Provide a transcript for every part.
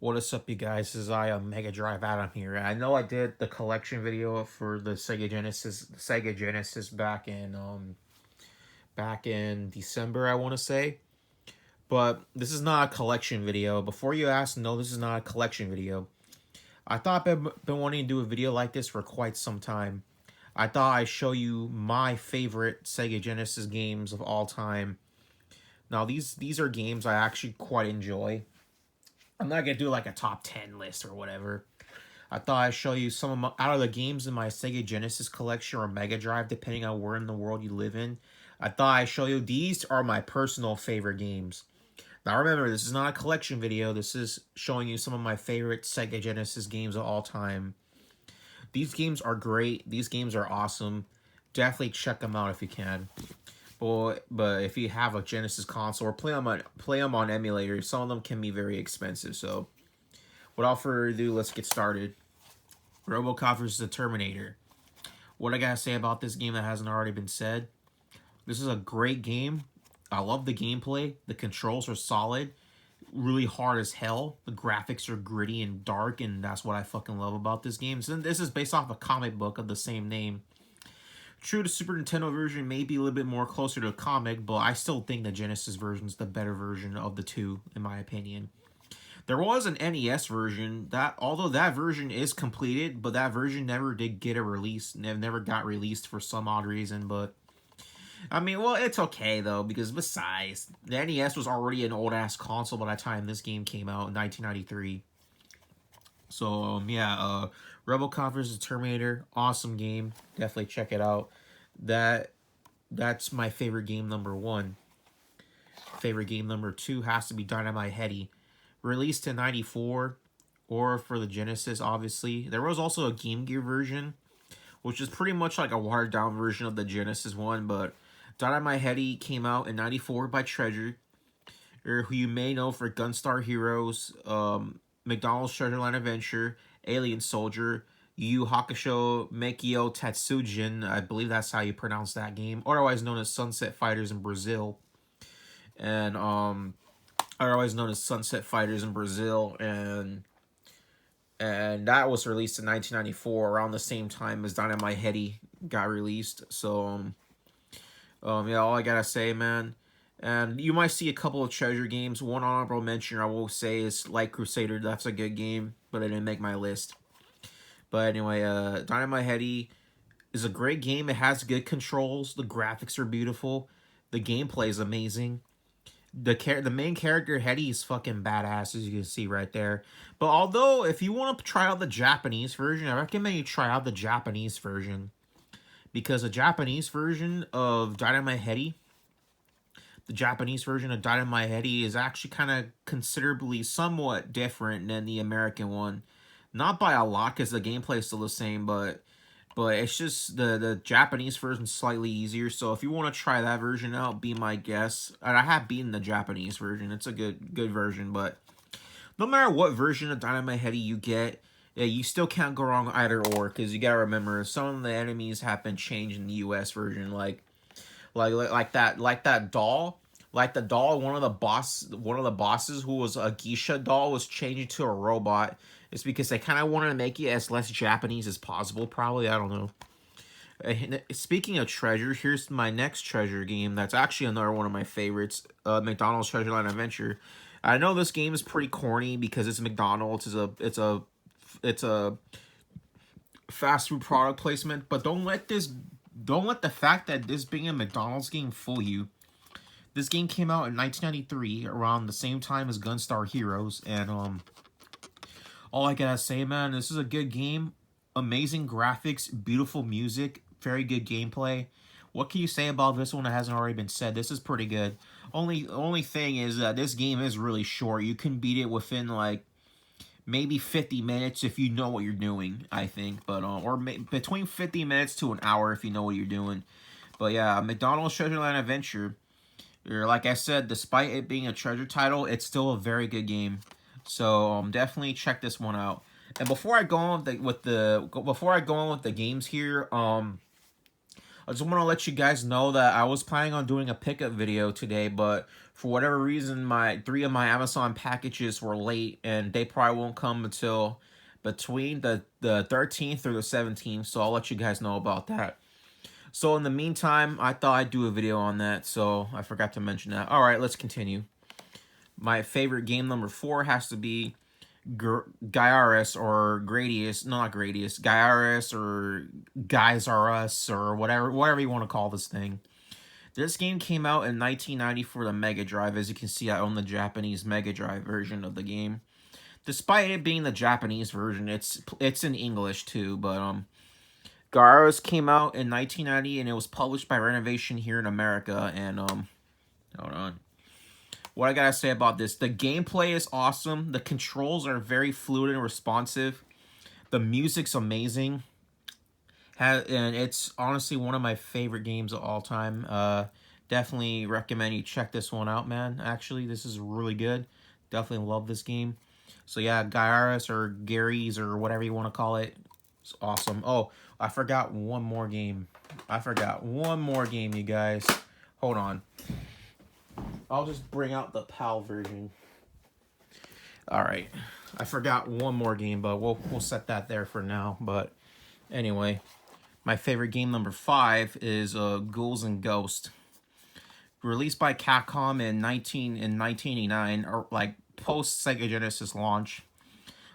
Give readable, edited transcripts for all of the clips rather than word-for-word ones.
What is up, you guys? This is Megadrive Adam here. I know I did the collection video for the Sega Genesis back in December, I want to say. But this is not a collection video. Before you ask, no, this is not a collection video. I thought I've been wanting to do a video like this for quite some time. I thought I'd show you my favorite Sega Genesis games of all time. Now, these are games I actually quite enjoy. I'm not gonna do like a top 10 list or whatever. I thought I'd show you out of the games in my Sega Genesis collection or Mega Drive, depending on where in the world you live in. I thought I'd show you these are my personal favorite games. Now remember, this is not a collection video. This is showing you some of my favorite Sega Genesis games of all time. These games are great. These games are awesome. Definitely check them out if you can. But if you have a Genesis console or play them on emulators, some of them can be very expensive. So, without further ado, let's get started. Robocop vs. the Terminator. What I gotta say about this game that hasn't already been said? This is a great game. I love the gameplay. The controls are solid. Really hard as hell. The graphics are gritty and dark, and that's what I fucking love about this game. So this is based off a comic book of the same name. True, the Super Nintendo version may be a little bit more closer to a comic, but I still think the Genesis version is the better version of the two, in my opinion. There was an NES version, although that version is completed, but that version never did get a release. Never got released for some odd reason, but I mean, well, it's okay, though, because besides, the NES was already an old-ass console by the time this game came out in 1993. So, yeah, Robocop vs. Terminator, awesome game. Definitely check it out. That's my favorite game number 1. Favorite game number 2 has to be Dynamite Hedy. Released in 94, or for the Genesis, obviously. There was also a Game Gear version, which is pretty much like a watered-down version of the Genesis one, but Dynamite Hedy came out in 94 by Treasure, who you may know for Gunstar Heroes, McDonald's Treasureland Adventure, Alien Soldier, Yu Yu Hakusho Meikyo Tatsujin, I believe that's how you pronounce that game, otherwise known as Sunset Fighters in Brazil. And otherwise known as Sunset Fighters in Brazil, and that was released in 1994, around the same time as Dynamite Hedy got released. So yeah, all I gotta say, man. And you might see a couple of Treasure games. One honorable mention I will say is Light Crusader. That's a good game, but it didn't make my list. But anyway, Dynamite Hedy is a great game. It has good controls. The graphics are beautiful. The gameplay is amazing. The main character, Hedy, is fucking badass, as you can see right there. But although, if you want to try out the Japanese version, I recommend you try out the Japanese version. Because the Japanese version of Dynamite Hedy, is actually kind of considerably somewhat different than the American one. Not by a lot, because the gameplay is still the same, but it's just the Japanese version is slightly easier. So if you want to try that version out, be my guest. And I have beaten the Japanese version. It's a good version, but no matter what version of Dynamite Hedy you get, yeah, you still can't go wrong either or, because you gotta remember some of the enemies have been changed in the US version, like that doll. Like the doll, one of the bosses who was a geisha doll was changed into a robot. It's because they kind of wanted to make it as less Japanese as possible, probably. I don't know. Speaking of Treasure, here's my next Treasure game. That's actually another one of my favorites. McDonald's Treasureland Adventure. I know this game is pretty corny because it's McDonald's. It's a fast food product placement, but don't let the fact that this being a McDonald's game fool you. This game came out in 1993, around the same time as Gunstar Heroes, and all I gotta say, man, this is a good game. Amazing graphics, beautiful music, very good gameplay. What can you say about this one that hasn't already been said? This is pretty good. Only thing is that this game is really short. You can beat it within like maybe 50 minutes if you know what you're doing, I think. But between 50 minutes to an hour if you know what you're doing. But yeah, McDonald's Treasureland Adventure, like I said, despite it being a Treasure title, it's still a very good game. So definitely check this one out. And before I go on with the games here, I just want to let you guys know that I was planning on doing a pickup video today, but for whatever reason, 3 of my Amazon packages were late, and they probably won't come until between the 13th or the 17th, so I'll let you guys know about that. So in the meantime, I thought I'd do a video on that, so I forgot to mention that. Alright, let's continue. My favorite game number 4 has to be Guyaris or Gradius, no, not Gradius, Guyaris or Guys Are Us or whatever you want to call this thing. This game came out in 1990 for the Mega Drive. As you can see, I own the Japanese Mega Drive version of the game. Despite it being the Japanese version, it's in English too. But Guyaris came out in 1990 and it was published by Renovation here in America. And hold on. What I gotta say about this, the gameplay is awesome. The controls are very fluid and responsive. The music's amazing. And it's honestly one of my favorite games of all time. Definitely recommend you check this one out, man. Actually, this is really good. Definitely love this game. So yeah, Guyaris or Gary's or whatever you want to call it. It's awesome. Oh, I forgot one more game. You guys. Hold on. I'll just bring out the PAL version. Alright. I forgot one more game, but we'll set that there for now. But anyway, my favorite game number 5 is Ghouls and Ghosts. Released by Capcom in 1989, or like post Sega Genesis launch.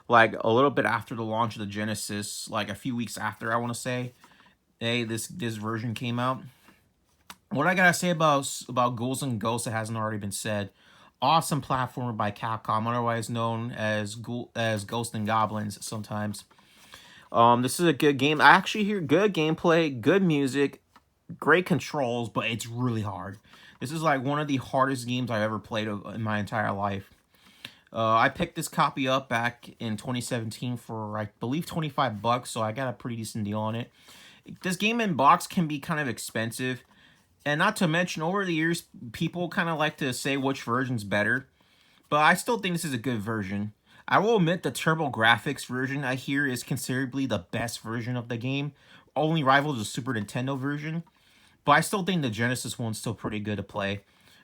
Like a little bit after the launch of the Genesis, like a few weeks after, I want to say. Hey, this version came out. What I gotta say about Ghouls and Ghosts that hasn't already been said. Awesome platformer by Capcom, otherwise known as Ghosts and Goblins sometimes. This is a good game. I actually hear good gameplay, good music, great controls, but it's really hard. This is like one of the hardest games I've ever played in my entire life. I picked this copy up back in 2017 for, I believe, $25, so I got a pretty decent deal on it. This game in box can be kind of expensive. And not to mention, over the years, people kind of like to say which version's better. But I still think this is a good version. I will admit the TurboGrafx version I hear is considerably the best version of the game. Only rivals the Super Nintendo version. But I still think the Genesis one's still pretty good to play.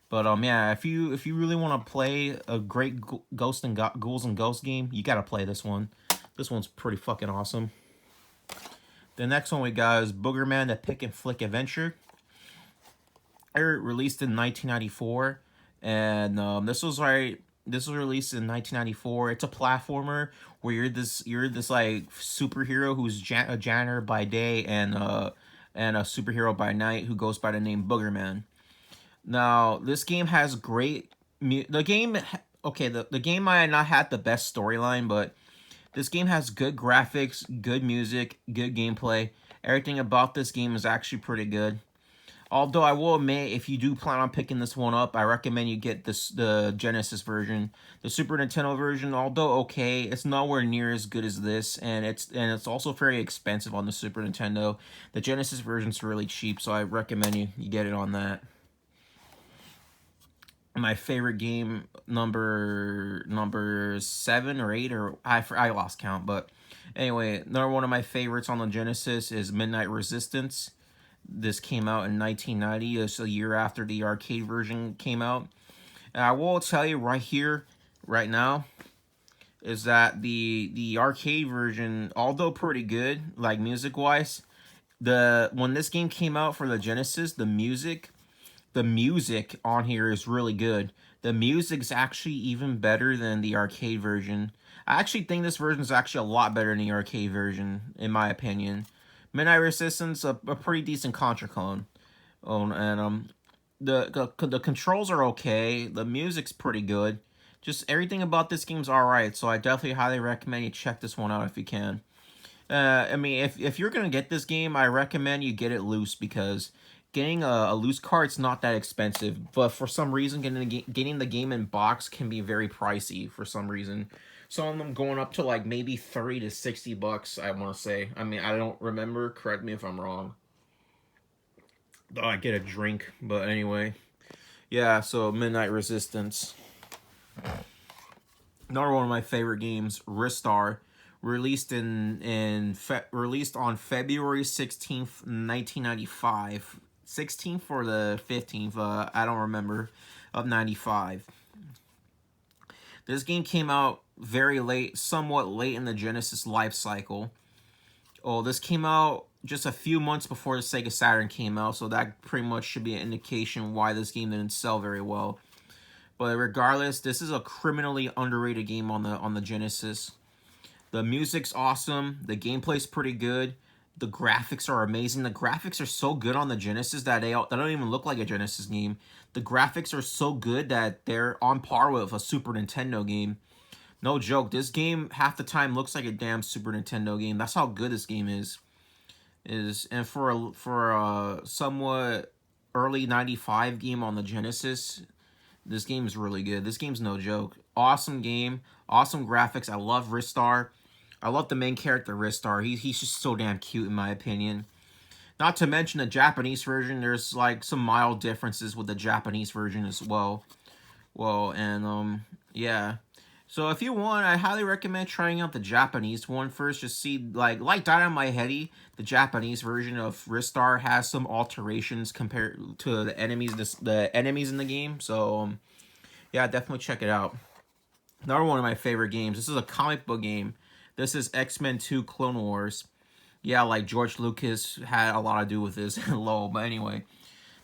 But yeah, if you really want to play a great Ghouls and Ghosts game, you gotta play this one. This one's pretty fucking awesome. The next one we got is Boogerman, the Pick and Flick Adventure. Released in 1994, and this was released in 1994. It's a platformer where you're this like superhero who's a janitor by day and a superhero by night who goes by the name Boogerman. Now this game has great the game might not have the best storyline, but this game has good graphics, good music, good gameplay. Everything about this game is actually pretty good. Although I will admit, if you do plan on picking this one up, I recommend you get the Genesis version. The Super Nintendo version, although okay, it's nowhere near as good as this, and it's also very expensive on the Super Nintendo. The Genesis version's really cheap, so I recommend you get it on that. My favorite game number 7 or 8, or I lost count, but anyway, another one of my favorites on the Genesis is Midnight Resistance. This came out in 1990. It's a year after the arcade version came out. And I will tell you right here, right now, is that the arcade version, although pretty good, like music-wise, when this game came out for the Genesis, the music on here is really good. The music's actually even better than the arcade version. I actually think this version is actually a lot better than the arcade version, in my opinion. Midnight Resistance, a pretty decent Contra clone. And the controls are okay. The music's pretty good. Just everything about this game's alright, so I definitely highly recommend you check this one out if you can. I mean, if you're gonna get this game, I recommend you get it loose, because getting a loose card's not that expensive. But for some reason, getting the game in box can be very pricey for some reason. Some of them going up to like maybe $30 to $60, I want to say. I mean, I don't remember. Correct me if I'm wrong. Oh, I get a drink, but anyway. Yeah, so Midnight Resistance. Another one of my favorite games, Ristar. released on February 16th, 1995. 16th or the 15th, I don't remember, of 95. This game came out very late, somewhat late in the Genesis life cycle. Oh, this came out just a few months before the Sega Saturn came out, so that pretty much should be an indication why this game didn't sell very well. But regardless, this is a criminally underrated game on the Genesis. The music's awesome, the gameplay's pretty good, the graphics are amazing. The graphics are so good on the Genesis that they don't even look like a Genesis game. The graphics are so good that they're on par with a Super Nintendo game. No joke, this game half the time looks like a damn Super Nintendo game. That's how good this game is. And for a somewhat early 95 game on the Genesis, this game is really good. This game's no joke. Awesome game, awesome graphics. I love Ristar. I love the main character, Ristar. He's just so damn cute, in my opinion. Not to mention the Japanese version. There's, like, some mild differences with the Japanese version as well. Yeah. So if you want, I highly recommend trying out the Japanese one first. Just see, like Dynamite Hedy, the Japanese version of Ristar has some alterations compared to the enemies in the game. So, yeah, definitely check it out. Another one of my favorite games. This is a comic book game. This is X-Men 2 Clone Wars. Yeah, like George Lucas had a lot to do with this. Lol, but anyway.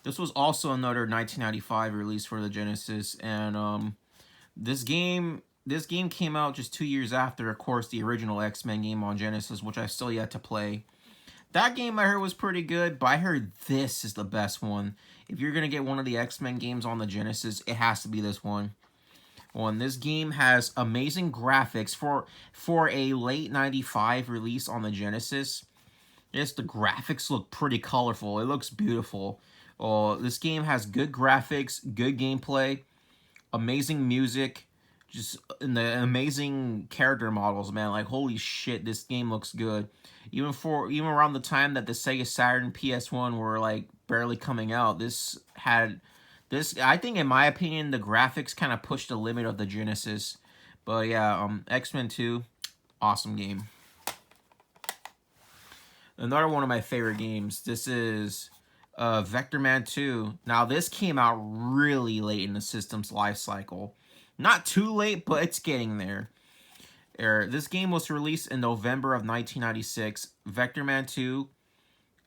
This was also another 1995 release for the Genesis. And this game came out just 2 years after, of course, the original X-Men game on Genesis, which I still yet to play. That game I heard was pretty good, but I heard this is the best one. If you're going to get one of the X-Men games on the Genesis, it has to be this one. This game has amazing graphics for a late 95 release on the Genesis. Yes, the graphics look pretty colorful. It looks beautiful. This game has good graphics, good gameplay, amazing music, just the amazing character models, man. Like, holy shit, this game looks good. Even around the time that the Sega Saturn PS1 were like barely coming out, I think, in my opinion, the graphics kind of pushed the limit of the Genesis. But yeah, X-Men 2, awesome game. Another one of my favorite games, this is Vector Man 2. Now, this came out really late in the system's life cycle. Not too late, but it's getting there. This game was released in November of 1996. Vector Man 2,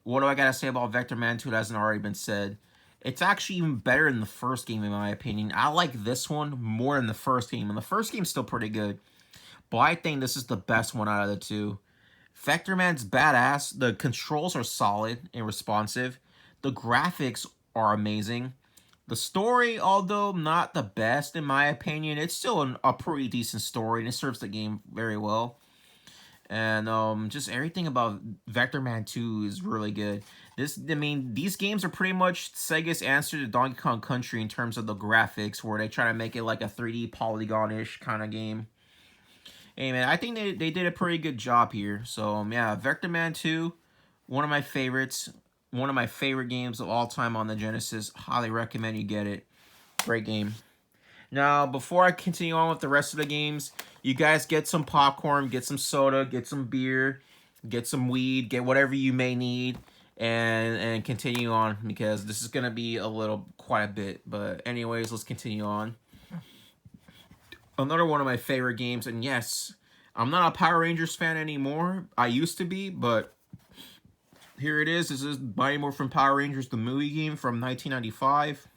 what do I gotta say about Vector Man 2 that hasn't already been said? It's actually even better than the first game, in my opinion. I like this one more than the first game, and the first game's still pretty good. But I think this is the best one out of the two. Vector Man's badass. The controls are solid and responsive. The graphics are amazing. The story, although not the best, in my opinion, it's still a pretty decent story, and it serves the game very well. And just everything about Vector Man 2 is really good. These games are pretty much Sega's answer to Donkey Kong Country in terms of the graphics, where they try to make it like a 3D polygon-ish kind of game. Hey, man, I think they did a pretty good job here. So, yeah, Vector Man 2, one of my favorites. One of my favorite games of all time on the Genesis. Highly recommend you get it. Great game. Now, before I continue on with the rest of the games, you guys get some popcorn, get some soda, get some beer, get some weed, get whatever you may need, and continue on, because this is going to be quite a bit. But anyways, let's continue on. Another one of my favorite games, and yes, I'm not a Power Rangers fan anymore. I used to be, but here it is. This is Mighty Morphin Power Rangers, the movie game from 1995.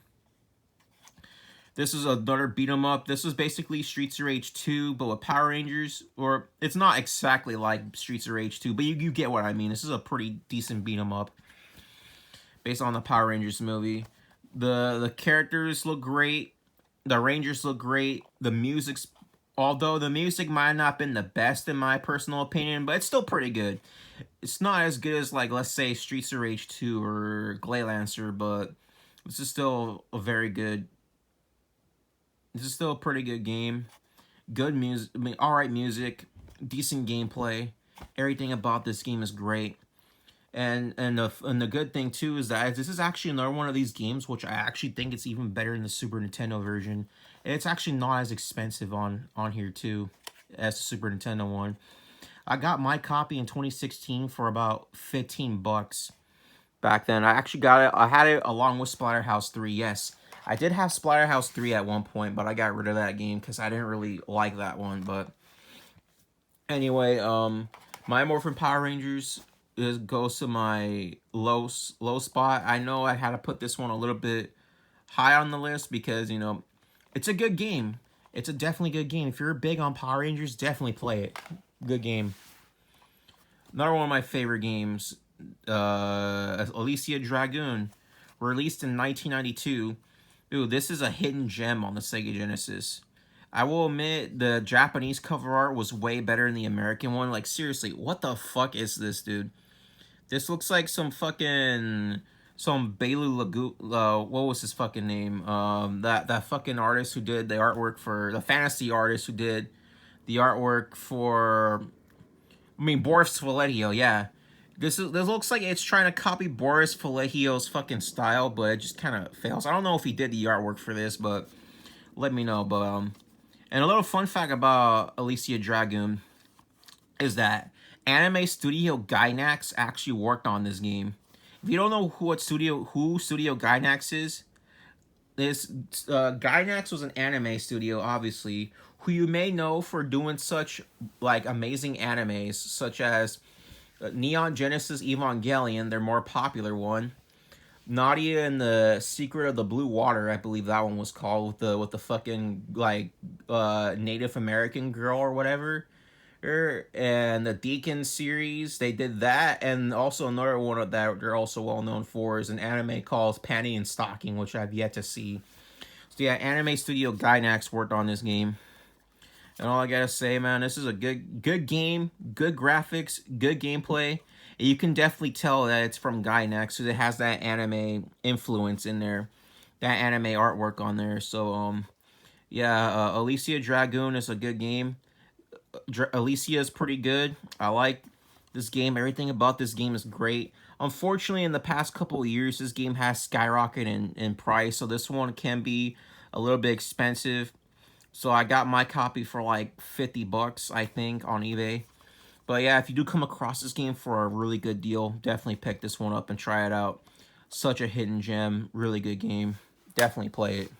This is another beat 'em up. This is basically Streets of Rage 2, but with Power Rangers. Or, it's not exactly like Streets of Rage 2, but you get what I mean. This is a pretty decent beat 'em up based on the Power Rangers movie. The characters look great. The Rangers look great. The music's... Although the music might not have been the best in my personal opinion, but it's still pretty good. It's not as good as, like, let's say Streets of Rage 2 or Glay Lancer, but this is still a very good... This is still a pretty good game. Good music, alright music, decent gameplay. Everything about this game is great. And the good thing too is that this is actually another one of these games which I actually think it's even better than the Super Nintendo version. And it's actually not as expensive on here too as the Super Nintendo one. I got my copy in 2016 for about 15 bucks back then. I actually got it. I had it along with Splatterhouse 3. Yes, I did have Splatterhouse 3 at one point, but I got rid of that game because I didn't really like that one. But anyway, my Morphin Power Rangers goes to my low spot. I know I had to put this one a little bit high on the list because, you know, it's a good game. It's a definitely good game. If you're big on Power Rangers, definitely play it. Good game. Another one of my favorite games, Alicia Dragoon, released in 1992. Dude, this is a hidden gem on the Sega Genesis. I will admit the Japanese cover art was way better than the American one. Like, seriously, what the fuck is this, dude? This looks like some fucking... some Belu Lagu... what was his fucking name? That fucking artist who did the artwork for... the Phantasy artist who did the artwork for... I mean, Boris Vallejo, yeah. This looks like it's trying to copy Boris Vallejo's fucking style, but it just kind of fails. I don't know if he did the artwork for this, but let me know. But and a little fun fact about Alicia Dragoon is that Anime Studio Gainax actually worked on this game. If you don't know who Studio Gainax is, this Gainax was an anime studio, obviously, who you may know for doing such like amazing animes such as Neon Genesis Evangelion, their more popular one. Nadia and the Secret of the Blue Water, I believe that one was called, with the fucking like Native American girl or whatever. And the Deacon series, they did that, and also another one that they're also well known for is an anime called Panty and Stocking, which I've yet to see. So yeah, Anime Studio Gainax worked on this game. And all I gotta say, man, this is a good game, good graphics, good gameplay. And you can definitely tell that it's from Gainax, because it has that anime influence in there, that anime artwork on there. So, yeah, Alicia Dragoon is a good game. Alicia is pretty good. I like this game. Everything about this game is great. Unfortunately, in the past couple of years, this game has skyrocketed in price, so this one can be a little bit expensive. So I got my copy for like 50 bucks, I think, on eBay. But yeah, if you do come across this game for a really good deal, definitely pick this one up and try it out. Such a hidden gem, really good game. Definitely play it.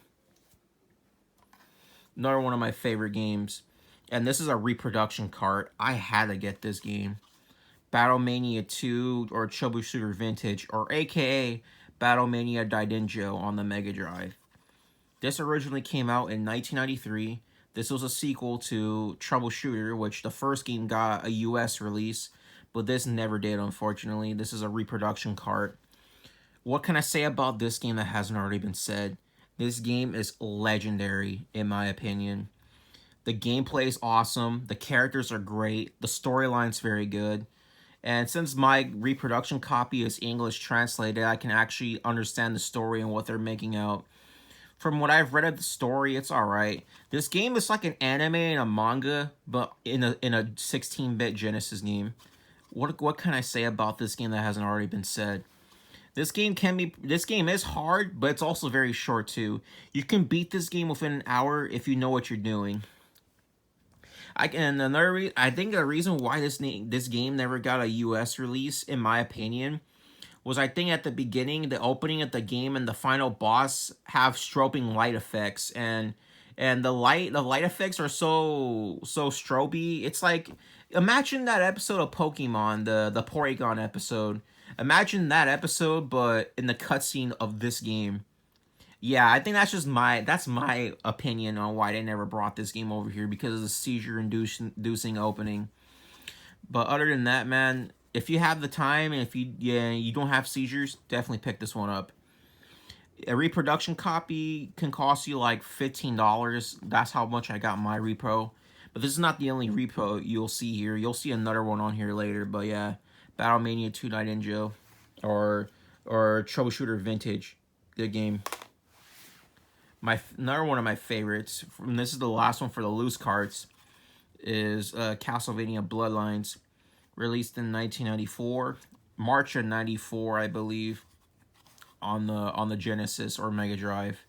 Another one of my favorite games. And this is a reproduction cart. I had to get this game. Battlemania 2 or Troubleshooter Vintage, or aka Battlemania Daidenjo on the Mega Drive. This originally came out in 1993. This was a sequel to Troubleshooter, which the first game got a US release, but this never did, unfortunately. This is a reproduction cart. What can I say about this game that hasn't already been said? This game is legendary, in my opinion. The gameplay is awesome. The characters are great. The storyline's very good. And since my reproduction copy is English translated, I can actually understand the story and what they're making out. From what I've read of the story, it's alright. This game is like an anime and a manga, but in a 16-bit Genesis game. What can I say about this game that hasn't already been said? This game is hard, but it's also very short too. You can beat this game within an hour if you know what you're doing. I think the reason why this game never got a US release, in my opinion, was I think at the beginning, the opening of the game and the final boss have strobing light effects, and the light effects are so stroby. It's like, imagine that episode of Pokemon, the Porygon episode. Imagine that episode, but in the cutscene of this game. Yeah, I think that's my opinion on why they never brought this game over here, because of the seizure-inducing opening. But other than that, man, if you have the time and if you don't have seizures, definitely pick this one up. A reproduction copy can cost you like $15. That's how much I got my repro. But this is not the only repro you'll see here. You'll see another one on here later. But yeah, Battlemania 2 Daidenjo or Troubleshooter Vintage. Good game. Another one of my favorites, and this is the last one for the loose carts, is Castlevania Bloodlines, released in 1994, March of '94, I believe, on the Genesis or Mega Drive.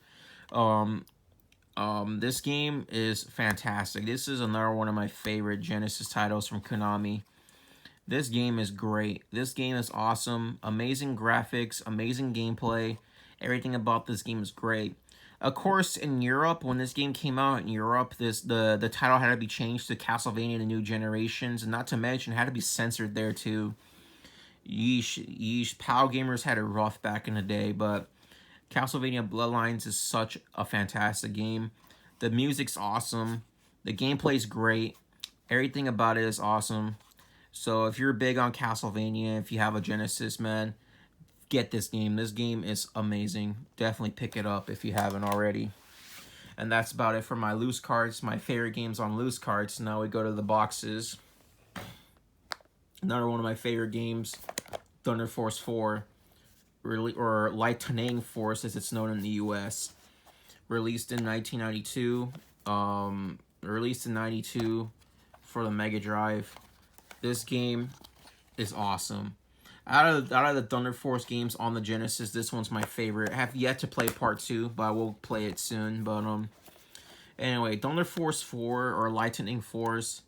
This game is fantastic. This is another one of my favorite Genesis titles from Konami. This game is great. This game is awesome. Amazing graphics, amazing gameplay. Everything about this game is great. Of course, in Europe, when this game came out in Europe, the title had to be changed to Castlevania: The New Generations, and not to mention it had to be censored there too. Yeesh, PAL gamers had it rough back in the day, but Castlevania Bloodlines is such a fantastic game. The music's awesome. The gameplay's great. Everything about it is awesome. So if you're big on Castlevania, if you have a Genesis, man, get this game. This game is amazing. Definitely pick it up if you haven't already. And that's about it for my loose cards. My favorite games on loose cards. Now we go to the boxes. Another one of my favorite games, Thunder Force 4. Or Lightning Force as it's known in the US. Released in 1992. Released in 92 for the Mega Drive. This game is awesome. Out of the Thunder Force games on the Genesis, this one's my favorite. I have yet to play part 2, but I will play it soon. But anyway, Thunder Force 4 or Lightning Force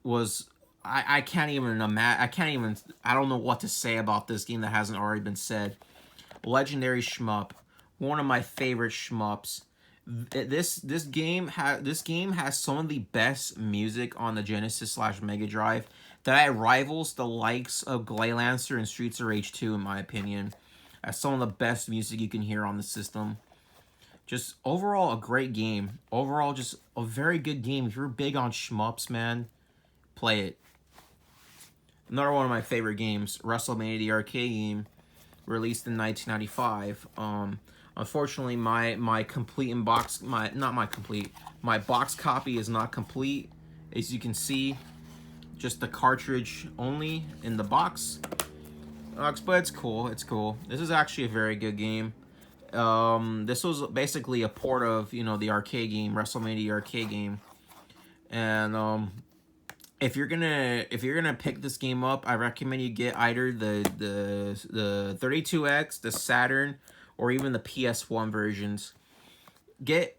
was I can't even imagine. I don't know what to say about this game that hasn't already been said. Legendary shmup, one of my favorite shmups. This game has some of the best music on the Genesis / Mega Drive that rivals the likes of Glay Lancer and Streets of Rage 2 in my opinion. As some of the best music you can hear on the system. Just overall a great game. Overall just a very good game. If you're big on shmups, man, play it. Another one of my favorite games, WrestleMania the arcade game, released in 1995. Unfortunately, my box copy is not complete. As you can see, just the cartridge only in the box. But it's cool. It's cool. This is actually a very good game. This was basically a port of the arcade game, WrestleMania the arcade game, and if you're gonna pick this game up, I recommend you get either the 32X, the Saturn, or even the PS1 versions. Get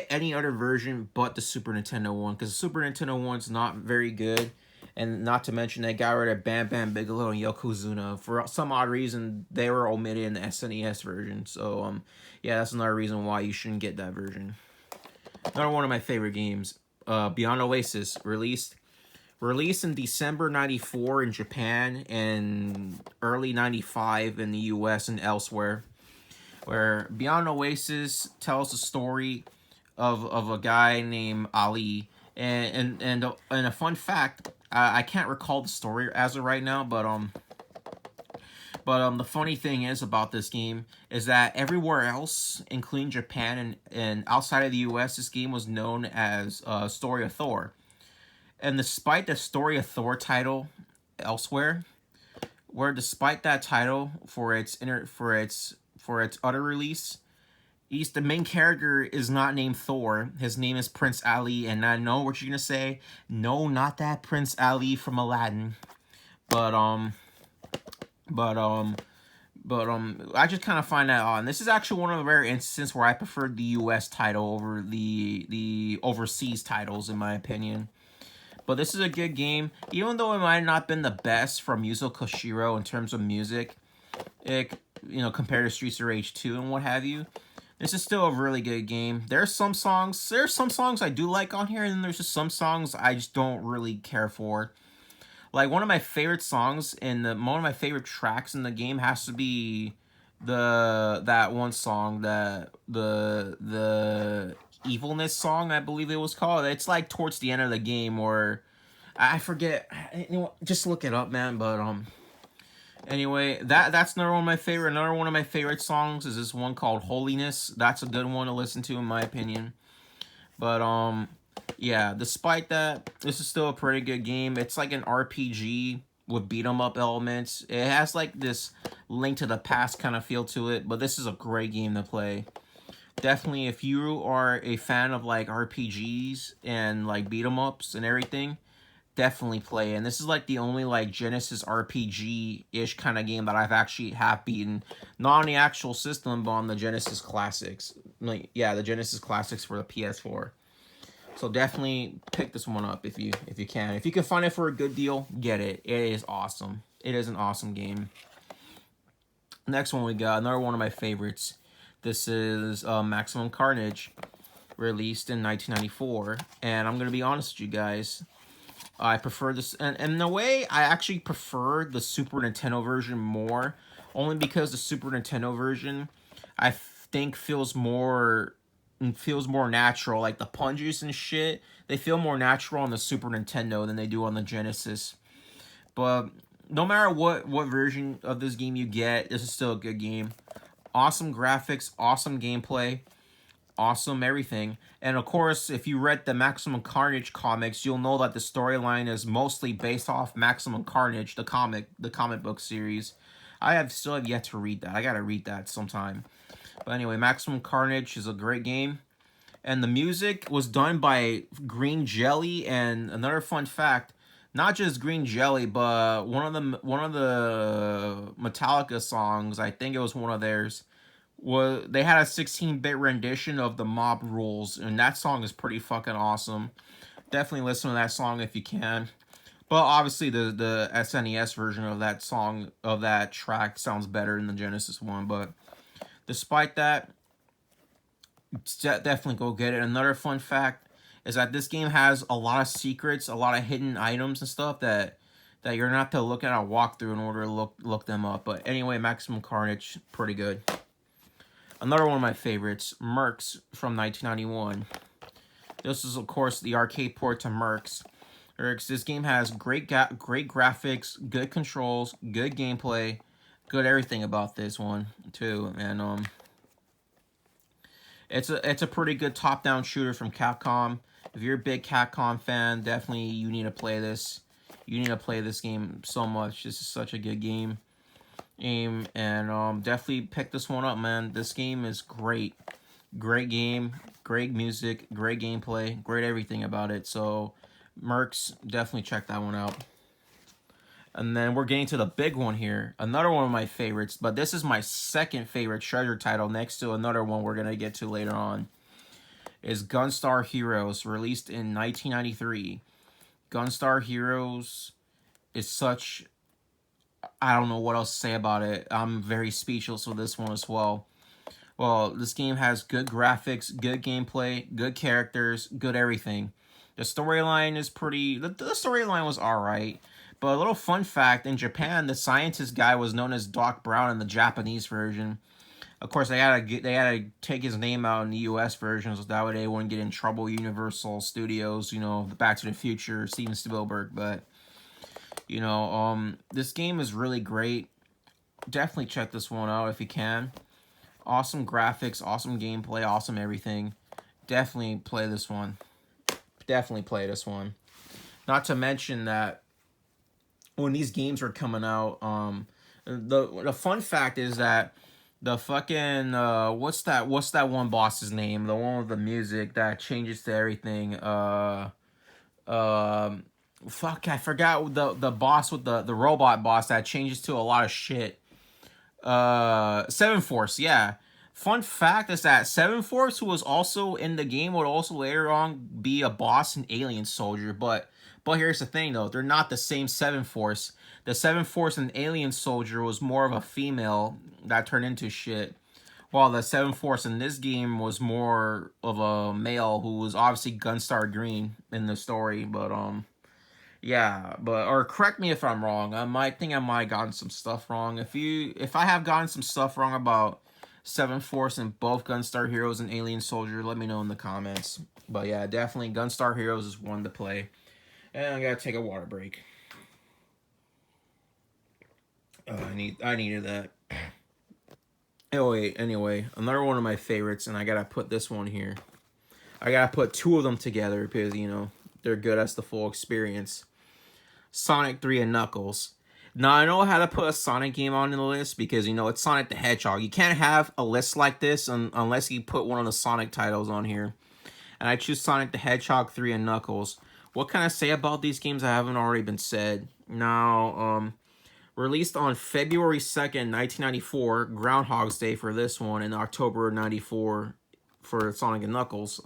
any other version but the Super Nintendo one, because the Super Nintendo one's not very good, and not to mention they got rid of Bam Bam Bigelow and Yokozuna. For some odd reason, they were omitted in the SNES version. So yeah, that's another reason why you shouldn't get that version. Another one of my favorite games, Beyond Oasis, released in December 94 in Japan and early 95 in the US and elsewhere. Where Beyond Oasis tells the story of a guy named Ali. And a fun fact, I can't recall the story as of right now, but the funny thing is about this game is that everywhere else, including Japan and outside of the US, this game was known as Story of Thor. And despite the Story of Thor title elsewhere, where despite that title for its utter release, the main character is not named Thor. His name is Prince Ali, and I know what you're gonna say. No, not that Prince Ali from Aladdin. But I just kind of find that odd. And this is actually one of the rare instances where I preferred the US title over the overseas titles, in my opinion. But this is a good game, even though it might not have been the best from Yuzo Koshiro in terms of music, compared to Streets of Rage 2 and what have you. This is still a really good game. There's some songs I do like on here, and then there's just some songs I just don't really care for. Like one of my favorite songs one of my favorite tracks in the game has to be that one song, the Evilness song, I believe it was called. It's like towards the end of the game, or I forget. Just look it up, man. But anyway, that's another one of my favorite. Another one of my favorite songs is this one called Holiness. That's a good one to listen to, in my opinion. But yeah, despite that, this is still a pretty good game. It's like an RPG with beat 'em up elements. It has like this Link to the Past kind of feel to it, but this is a great game to play. Definitely, if you are a fan of like RPGs and like beat 'em ups and everything, definitely play. And this is like the only like Genesis RPG-ish kind of game that I've actually have beaten, not on the actual system, but on the Genesis Classics. Like, yeah, the Genesis Classics for the PS4. So definitely pick this one up if you can. If you can find it for a good deal, get it. It is awesome. It is an awesome game. Next one we got, another one of my favorites. This is Maximum Carnage, released in 1994. And I'm going to be honest with you guys. I prefer this, and in a way, I actually prefer the Super Nintendo version more. Only because the Super Nintendo version, I think feels more natural. Like the punches and shit, they feel more natural on the Super Nintendo than they do on the Genesis. But no matter what version of this game you get, this is still a good game. Awesome graphics, awesome gameplay, awesome everything. And of course, if you read the Maximum Carnage comics, you'll know that the storyline is mostly based off Maximum Carnage, the comic book series. I still have yet to read that. I gotta read that sometime. But anyway, Maximum Carnage is a great game. And the music was done by Green Jelly. And another fun fact, not just Green Jelly, but one of the Metallica songs, I think it was one of theirs, they had a 16-bit rendition of the Mob Rules, and that song is pretty fucking awesome. Definitely listen to that song if you can. But obviously the SNES version of that song, of that track, sounds better than the Genesis one. But despite that, definitely go get it. Another fun fact is that this game has a lot of secrets, a lot of hidden items and stuff that you're not to look at a walkthrough in order to look them up. But anyway, Maximum Carnage, pretty good. Another one of my favorites, Mechs from 1991. This is, of course, the arcade port to Mechs. This game has great graphics, good controls, good gameplay, good everything about this one too. And it's a pretty good top-down shooter from Capcom. If you're a big Capcom fan, definitely you need to play this. You need to play this game so much. This is such a good game. And definitely pick this one up, man. This game is great. Great game, great music, great gameplay, great everything about it. So Mechs, definitely check that one out. And then we're getting to the big one here. Another one of my favorites, but this is my second favorite treasure title next to another one we're going to get to later on. Is Gunstar Heroes, released in 1993. Gunstar Heroes is such... I don't know what else to say about it. I'm very speechless with this one as well. Well, this game has good graphics, good gameplay, good characters, good everything. The storyline is pretty... The storyline was alright. But a little fun fact, in Japan, the scientist guy was known as Doc Brown in the Japanese version. Of course, they had to take his name out in the U.S. version, so that way they wouldn't get in trouble. Universal Studios, you know, the Back to the Future, Steven Spielberg. But, you know, this game is really great. Definitely check this one out if you can. Awesome graphics, awesome gameplay, awesome everything. Definitely play this one. Definitely play this one. Not to mention that when these games were coming out, the fun fact is that the fucking what's that one boss's name? The one with the music that changes to everything. Fuck, I forgot the boss with the robot boss that changes to a lot of shit. Seven Force, yeah. Fun fact is that Seven Force, who was also in the game, would also later on be a boss in Alien Soldier. But here's the thing, though. They're not the same Seven Force. The Seven Force in Alien Soldier was more of a female that turned into shit. While the Seven Force in this game was more of a male who was obviously Gunstar Green in the story. But, yeah. Or correct me if I'm wrong. I might have gotten some stuff wrong. If I have gotten some stuff wrong about Seven Force and both Gunstar Heroes and Alien Soldier, let me know in the comments. But yeah, definitely Gunstar Heroes is one to play. And I gotta take a water break. Oh, I needed that. Anyway, another one of my favorites, and I gotta put this one here. I gotta put two of them together because, you know, they're good as the full experience. Sonic 3 and Knuckles. Now, I know how to put a Sonic game on the list because, you know, it's Sonic the Hedgehog. You can't have a list like this unless you put one of the Sonic titles on here. And I choose Sonic the Hedgehog 3 and Knuckles. What can I say about these games that haven't already been said? Now, released on February 2nd, 1994, Groundhog's Day for this one, and October 94 for Sonic and Knuckles.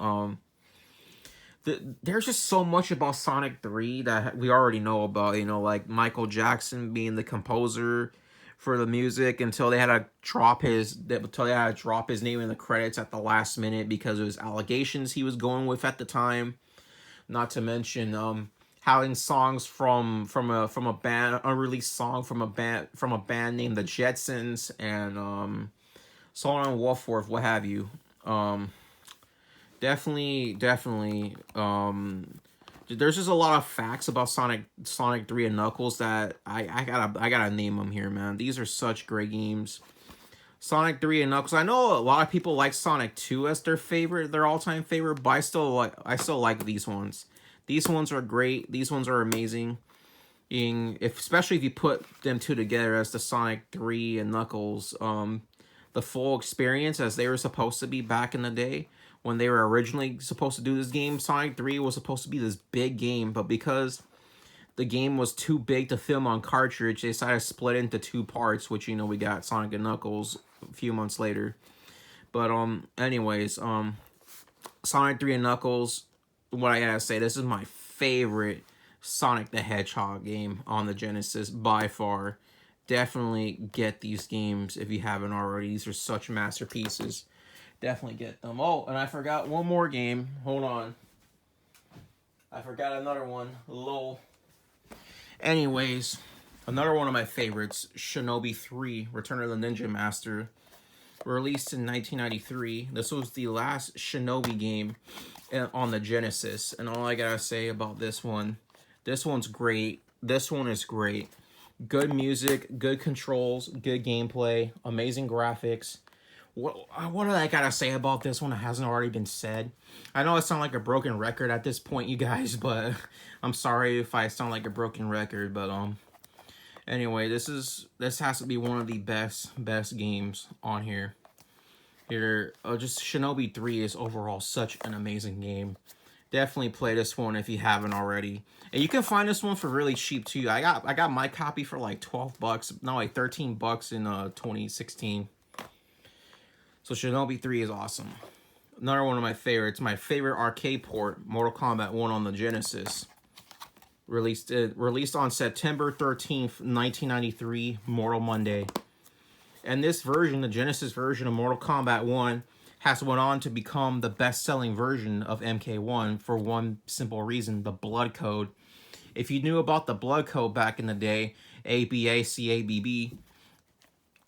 There's just so much about Sonic 3 that we already know about, you know, like Michael Jackson being the composer for the music until they had to drop his name in the credits at the last minute because of his allegations he was going with at the time. Not to mention having songs from a band, unreleased song from a band named the Jetsons, and so on and so forth, what have you. Definitely. There's just a lot of facts about Sonic 3 and Knuckles that I gotta name them here, man. These are such great games. Sonic 3 and Knuckles. I know a lot of people like Sonic 2 as their all-time favorite, but I still like these ones. These ones are great. These ones are amazing. Especially if you put them two together as the Sonic 3 and Knuckles, the full experience as they were supposed to be back in the day when they were originally supposed to do this game. Sonic 3 was supposed to be this big game, but because the game was too big to film on cartridge, they decided to split it into two parts, which, you know, we got Sonic and Knuckles a few months later. But anyways, Sonic 3 and Knuckles, what I gotta say, this is my favorite Sonic the Hedgehog game on the Genesis by far. Definitely get these games if you haven't already. These are such masterpieces. Definitely get them. Oh, and I forgot one more game. Hold on. I forgot another one. Lol. Anyways, another one of my favorites, Shinobi 3, Return of the Ninja Master, released in 1993. This was the last Shinobi game on the Genesis, and all I gotta say about this one's great. This one is great. Good music, good controls, good gameplay, amazing graphics. What do I gotta say about this one that hasn't already been said? I know I sound like a broken record at this point, you guys, but I'm sorry if I sound like a broken record. But anyway, this has to be one of the best games on here. Just Shinobi 3 is overall such an amazing game. Definitely play this one if you haven't already. And you can find this one for really cheap too. I got my copy for like $12, no, like $13 in 2016. So Shinobi 3 is awesome. Another one of my favorites, my favorite arcade port, Mortal Kombat 1 on the Genesis. Released on September 13th, 1993, Mortal Monday. And this version, the Genesis version of Mortal Kombat 1, has went on to become the best-selling version of MK1 for one simple reason, the blood code. If you knew about the blood code back in the day, ABACABB,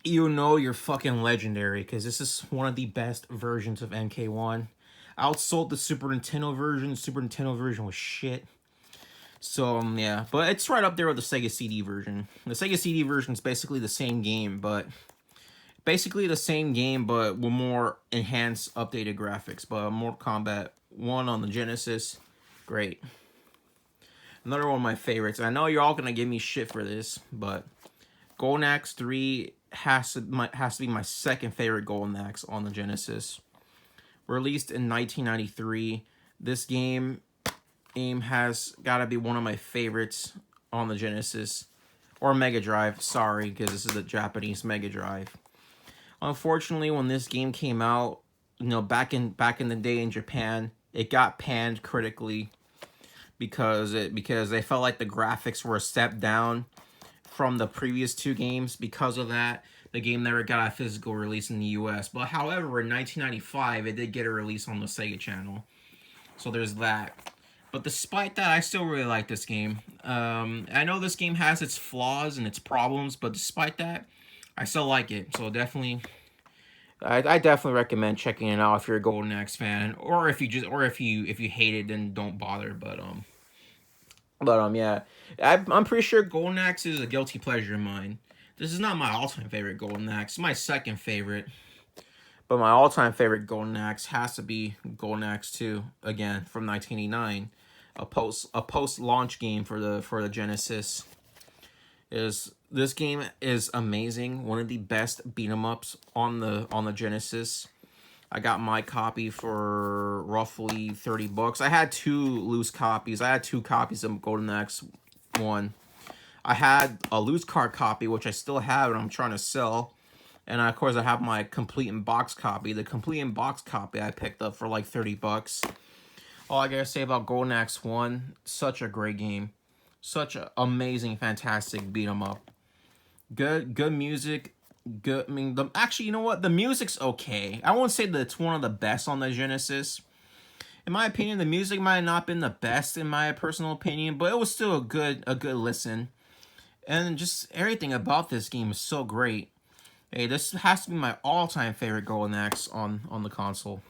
you know you're fucking legendary, because this is one of the best versions of MK1. Outsold the Super Nintendo version. The Super Nintendo version was shit. So, yeah. But it's right up there with the Sega CD version. The Sega CD version is basically the same game, but with more enhanced, updated graphics. But Mortal Kombat 1 on the Genesis, great. Another one of my favorites. I know you're all gonna give me shit for this, but Golden Axe 3 has to be my second favorite Golden Axe on the Genesis. Released in 1993, this game has got to be one of my favorites on the Genesis or Mega Drive. Sorry, because this is the Japanese Mega Drive. Unfortunately, when this game came out, you know, back in the day in Japan, it got panned critically because they felt like the graphics were a step down from the previous two games. Because of that, the game never got a physical release in the US. But however, in 1995, it did get a release on the Sega channel. So there's that. But despite that, I still really like this game. I know this game has its flaws and its problems, but despite that, I still like it. So definitely, I definitely recommend checking it out if you're a Golden Axe fan, or if you hate it, then don't bother. But yeah, I'm pretty sure Golden Axe is a guilty pleasure of mine. This is not my all-time favorite Golden Axe. It's my second favorite. But my all-time favorite Golden Axe has to be Golden Axe 2, again, from 1989. A post-launch game for the Genesis. This game is amazing. One of the best beat 'em ups on the Genesis. I got my copy for roughly 30 bucks. I had 2 loose copies. I had 2 copies of Golden Axe 1. I had a loose card copy, which I still have, and I'm trying to sell. And of course, I have my complete in box copy. The complete in box copy I picked up for like 30 bucks. All I gotta say about Golden Axe 1, such a great game. Such an amazing, fantastic beat 'em up. Good music. Good. I mean, actually, you know what? The music's okay. I won't say that it's one of the best on the Genesis. In my opinion, the music might have not been the best in my personal opinion, but it was still a good listen. And just everything about this game is so great. Hey, this has to be my all-time favorite Golden Axe on the console.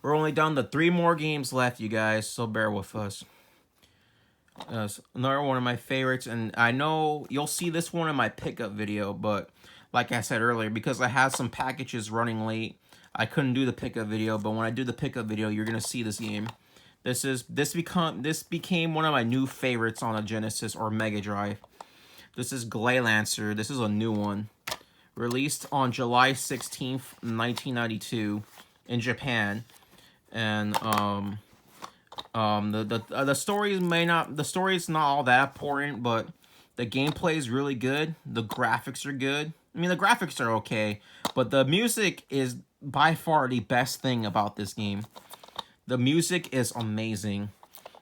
We're only down to 3 more games left, you guys, so bear with us. Another one of my favorites, and I know you'll see this one in my pickup video, but like I said earlier, because I had some packages running late, I couldn't do the pickup video. But when I do the pickup video, you're gonna see this game. This became one of my new favorites on a Genesis or Mega Drive. This is Glay Lancer. This is a new one, released on July 16th, 1992, in Japan, and the story is not all that important, but the gameplay is really good. The graphics are good. I mean, the graphics are okay, but the music is by far the best thing about this game. The music is amazing,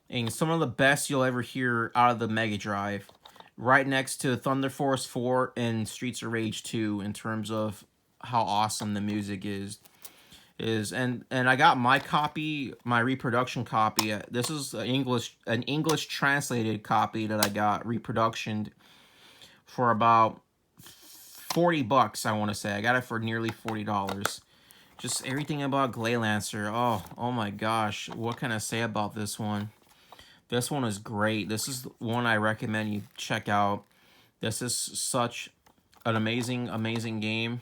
and some of the best you'll ever hear out of the Mega Drive, right next to Thunder Force 4 and Streets of Rage 2 in terms of how awesome the music is. And I got my copy, my reproduction copy. This is an English translated copy that I got reproductioned for about 40 bucks, I want to say. I got it for nearly $40. Just everything about Glay Lancer. Oh my gosh. What can I say about this one? This one is great. This is one I recommend you check out. This is such an amazing game.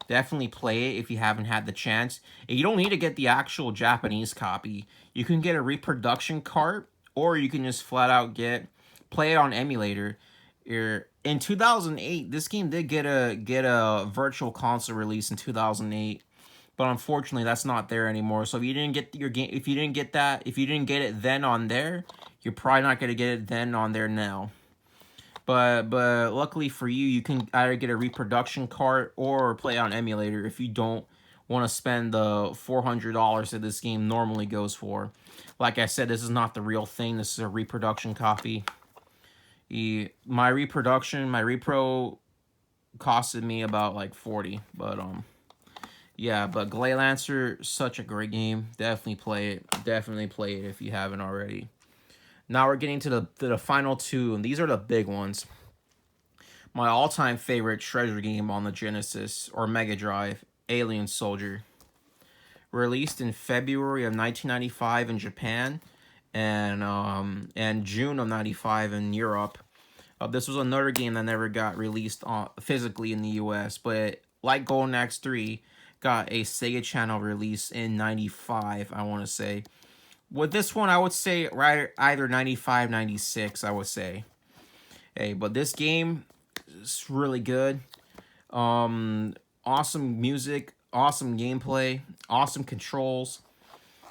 Definitely play it if you haven't had the chance. And you don't need to get the actual Japanese copy. You can get a reproduction cart, or you can just flat out play it on emulator. In 2008, this game did get a virtual console release in 2008, but unfortunately that's not there anymore. So if you didn't get your game, if you didn't get it then on there, you're probably not gonna get it then on there now. But luckily for you, you can either get a reproduction cart or play on emulator if you don't want to spend the $400 that this game normally goes for. Like I said, this is not the real thing. This is a reproduction copy. My repro costed me about like 40. But yeah. But Glay Lancer, such a great game. Definitely play it. Definitely play it if you haven't already. Now we're getting to the final 2, and these are the big ones. My all-time favorite treasure game on the Genesis or Mega Drive, Alien Soldier. Released in February of 1995 in Japan, and June of 95 in Europe. This was another game that never got released physically in the US, but like Golden Axe 3, got a Sega Channel release in 95, I want to say. With this one, I would say either 95, 96, I would say. Hey, but this game is really good. Awesome music, awesome gameplay, awesome controls.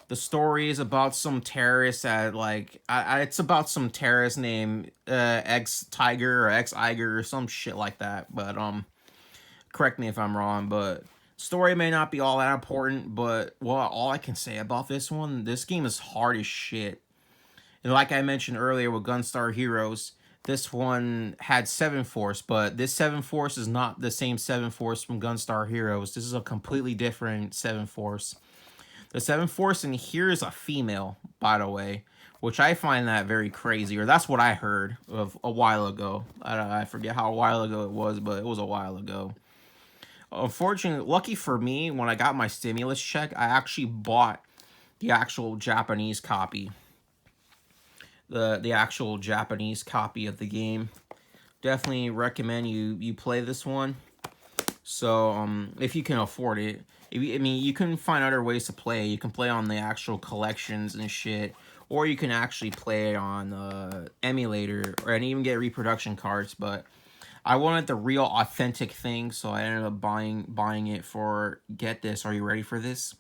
The story is about some terrorist it's about some terrorist named X-Tiger or X-Iger or some shit like that. But correct me if I'm wrong, but story may not be all that important, but all I can say about this game is hard as shit. And like I mentioned earlier with Gunstar Heroes, this one had 7 Force, but this 7 Force is not the same 7 Force from Gunstar Heroes. This is a completely different 7 Force. The 7 Force in here is a female, by the way, which I find that very crazy, or that's what I heard of a while ago. I forget how a while ago it was, but it was a while ago. Unfortunately, lucky for me, when I got my stimulus check, I actually bought the actual Japanese copy. The actual Japanese copy of the game. Definitely recommend you play this one. So, if you can afford it. You can find other ways to play. You can play on the actual collections and shit. Or you can actually play it on emulator and even get reproduction cards, but I wanted the real authentic thing, so I ended up buying it for, get this, are you ready for this?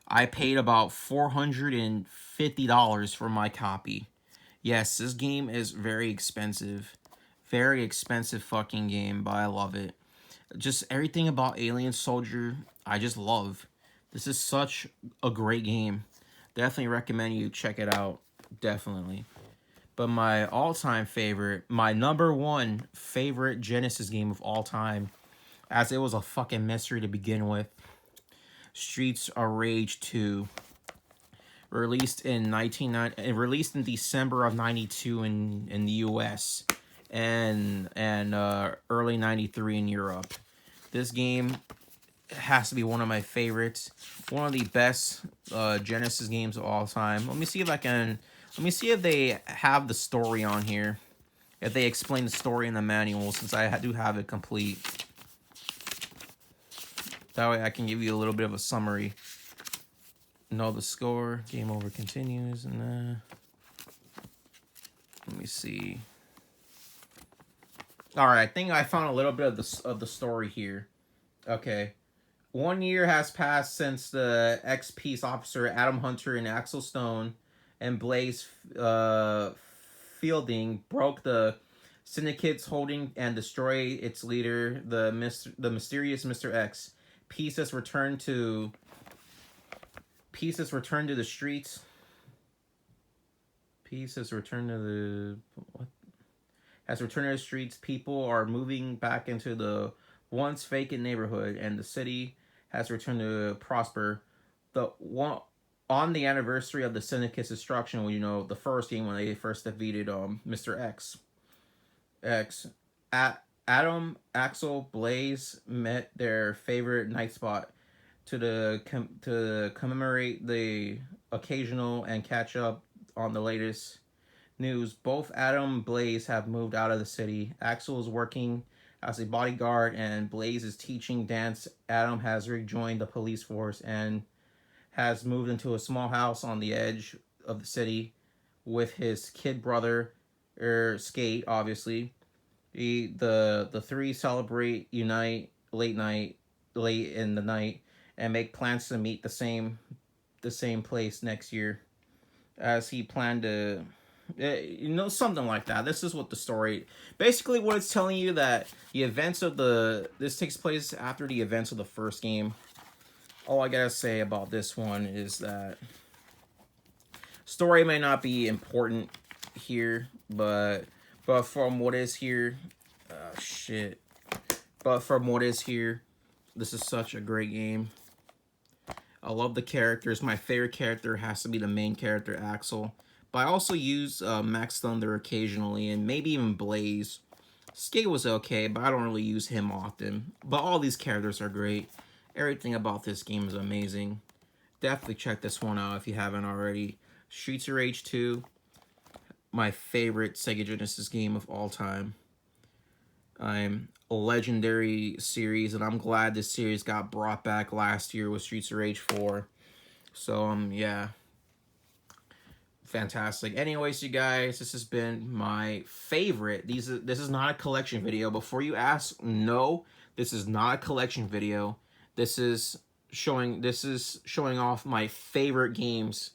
I paid about $450 for my copy. Yes, this game is very expensive. Very expensive fucking game, but I love it. Just everything about Alien Soldier, I just love. This is such a great game. Definitely recommend you check it out. Definitely. But my all-time favorite, my #1 favorite Genesis game of all time, as it was a fucking mystery to begin with, Streets of Rage 2. Released in December of '92 in the U.S. and early '93 in Europe. This game has to be one of my favorites, one of the best Genesis games of all time. Let me see if they have the story on here. If they explain the story in the manual, since I do have it complete. That way I can give you a little bit of a summary. Know the score. Game over continues. And let me see. Alright, I think I found a little bit of the story here. Okay. 1 year has passed since the ex-peace officer Adam Hunter and Axel Stone and Blaze Fielding broke the Syndicate's holding and destroyed its leader, the mysterious Mr. X. Peace has returned to the streets. Peace has returned to the streets. People are moving back into the once vacant neighborhood, and the city has returned to prosper. On the anniversary of the Syndicate's destruction, well, you know, the first game when they first defeated Mr. X. Adam, Axel, Blaze met their favorite night spot to commemorate the occasional and catch up on the latest news. Both Adam and Blaze have moved out of the city. Axel is working as a bodyguard and Blaze is teaching dance. Adam has rejoined the police force and has moved into a small house on the edge of the city with his kid brother, Skate, obviously. The three celebrate, unite late in the night, and make plans to meet the same place next year, as he planned to, something like that. This is what the story, basically what it's telling you, that the events of this takes place after the events of the first game. All I gotta say about this one is that story may not be important here, but from what is here, but from what is here, this is such a great game. I love the characters. My favorite character has to be the main character, Axel. But I also use Max Thunder occasionally, and maybe even Blaze. Skate was okay, but I don't really use him often. But all these characters are great. Everything about this game is amazing. Definitely check this one out if you haven't already. Streets of Rage 2. My favorite Sega Genesis game of all time. I'm a legendary series, and I'm glad this series got brought back last year with Streets of Rage 4. So, yeah. Fantastic. Anyways, you guys, this has been my favorite. This is not a collection video. Before you ask, no, this is not a collection video. This is showing off my favorite games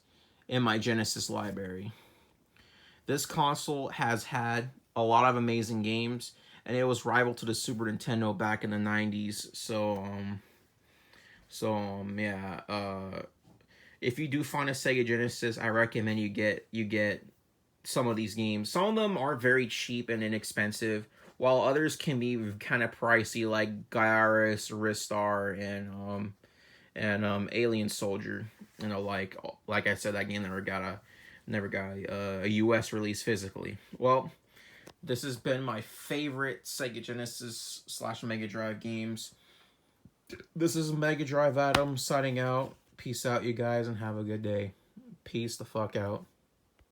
in my Genesis library. This console has had a lot of amazing games, and it was rival to the Super Nintendo back in the 90s. Yeah. If you do find a Sega Genesis, I recommend you get some of these games. Some of them are very cheap and inexpensive, while others can be kind of pricey, like Guyaris, Ristar, and Alien Soldier. You know, like I said, that game never got a US release physically. Well, this has been my favorite Sega Genesis / Mega Drive games. This is Mega Drive Adam signing out. Peace out, you guys, and have a good day. Peace the fuck out.